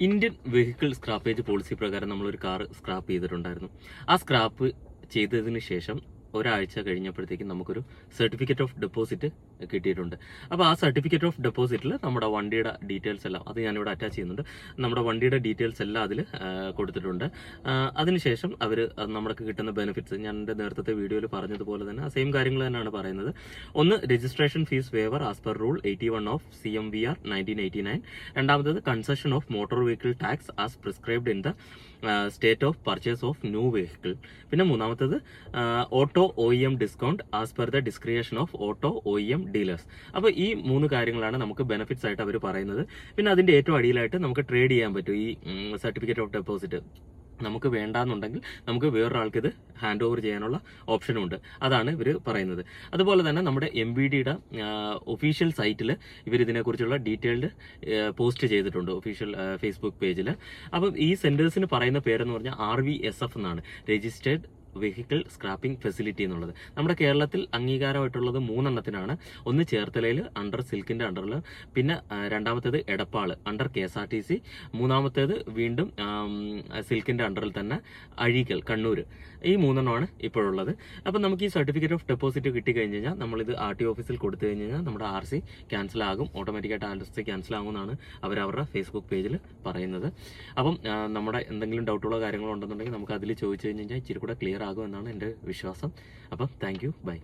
Indian vehicle scrappage policy പ്രകാരം നമ്മളൊരു car scrap ചെയ്തിട്ടുണ്ടായിരുന്നു. ആ സ്ക്രാപ്പ് ചെയ്തതിന് ശേഷം ഒരാഴ്ച കഴിഞ്ഞപ്പോഴത്തേക്കും നമുക്കൊരു സർട്ടിഫിക്കറ്റ് ഓഫ് ഡെപ്പോസിറ്റ് കിട്ടിയിട്ടുണ്ട്. അപ്പോൾ ആ സർട്ടിഫിക്കറ്റ് ഓഫ് ഡെപ്പോസിറ്റിൽ നമ്മുടെ വണ്ടിയുടെ ഡീറ്റെയിൽസ് എല്ലാം, അത് ഞാനിവിടെ അറ്റാച്ച് ചെയ്യുന്നുണ്ട്, നമ്മുടെ വണ്ടിയുടെ ഡീറ്റെയിൽസ് എല്ലാം അതിൽ കൊടുത്തിട്ടുണ്ട്. അതിനുശേഷം അവർ നമുക്ക് കിട്ടുന്ന ബെനിഫിറ്റ്സ് ഞാൻ എൻ്റെ നേരത്തെ വീഡിയോയിൽ പറഞ്ഞതുപോലെ തന്നെ ആ സെയിം കാര്യങ്ങൾ തന്നെയാണ് പറയുന്നത്. ഒന്ന്, registration fees waiver as per rule 81 of CMVR 1989. രണ്ടാമത്തേത്, concession of motor vehicle tax as prescribed in the state of purchase of new vehicle. പിന്നെ മൂന്നാമത്തേത്, auto OEM discount as per the discretion of auto OEM dealers. അപ്പോൾ ഈ 3 കാര്യങ്ങളാണ് നമുക്ക് benefits ആയിട്ട് അവർ പറയുന്നത്. പിന്നെ അതിന്റെ ഏറ്റവും അടിയിലായിട്ട് നമുക്ക് ട്രേഡ് ചെയ്യാൻ പറ്റും ഈ സർട്ടിഫിക്കറ്റ് ഓഫ് ഡെപ്പോസിറ്റ്. നമുക്ക് വേണ്ടാന്നുണ്ടെങ്കിൽ നമുക്ക് വേറൊരാൾക്ക് ഇത് ഹാൻഡ് ഓവർ ചെയ്യാനുള്ള ഓപ്ഷനും ഉണ്ട്. അതാണ് ഇവർ പറയുന്നത്. അതുപോലെ തന്നെ നമ്മുടെ MVDയുടെ ഒഫീഷ്യൽ സൈറ്റിൽ ഇവർ ഇതിനെക്കുറിച്ചുള്ള ഡീറ്റെയിൽഡ് പോസ്റ്റ് ചെയ്തിട്ടുണ്ട്, ഒഫീഷ്യൽ ഫേസ്ബുക്ക് പേജിൽ. അപ്പം ഈ സെന്റേഴ്സിന് പറയുന്ന പേരെന്ന് പറഞ്ഞാൽ RVSF എന്നാണ്, രജിസ്റ്റേർഡ് വെഹിക്കിൾ സ്ക്രാപ്പിംഗ് ഫെസിലിറ്റി എന്നുള്ളത്. നമ്മുടെ കേരളത്തിൽ അംഗീകാരമായിട്ടുള്ളത് 3 എണ്ണത്തിനാണ്. ഒന്ന് ചേർത്തലയിൽ അണ്ടർ സിൽക്കിന്റെ അണ്ടറിൽ, പിന്നെ രണ്ടാമത്തേത് എടപ്പാൾ അണ്ടർ KSRTC, മൂന്നാമത്തേത് വീണ്ടും സിൽക്കിന്റെ അണ്ടറിൽ തന്നെ അഴീക്കൽ കണ്ണൂർ. ഈ 3 എണ്ണമാണ് ഇപ്പോഴുള്ളത്. അപ്പം നമുക്ക് ഈ സർട്ടിഫിക്കറ്റ് ഓഫ് ഡെപ്പോസിറ്റ് കിട്ടിക്കഴിഞ്ഞ് കഴിഞ്ഞാൽ നമ്മളിത് RTO ഓഫീസിൽ കൊടുത്തു കഴിഞ്ഞ് കഴിഞ്ഞാൽ നമ്മുടെ RC ക്യാൻസൽ ആകും, ഓട്ടോമാറ്റിക്കായിട്ട് RC ക്യാൻസൽ ആകുമെന്നാണ് അവരുടെ ഫേസ്ബുക്ക് പേജിൽ പറയുന്നത്. അപ്പം നമ്മുടെ എന്തെങ്കിലും ഡൗട്ടുകളോ കാര്യങ്ങളോ ഉണ്ടെന്നുണ്ടെങ്കിൽ നമുക്ക് അതിൽ ചോദിച്ചു കഴിഞ്ഞ് കഴിഞ്ഞാൽ ഇച്ചിരി കൂടെ ക്ലിയർ ആകുമെന്നാണ് എൻ്റെ വിശ്വാസം. അപ്പം താങ്ക് യു, ബൈ.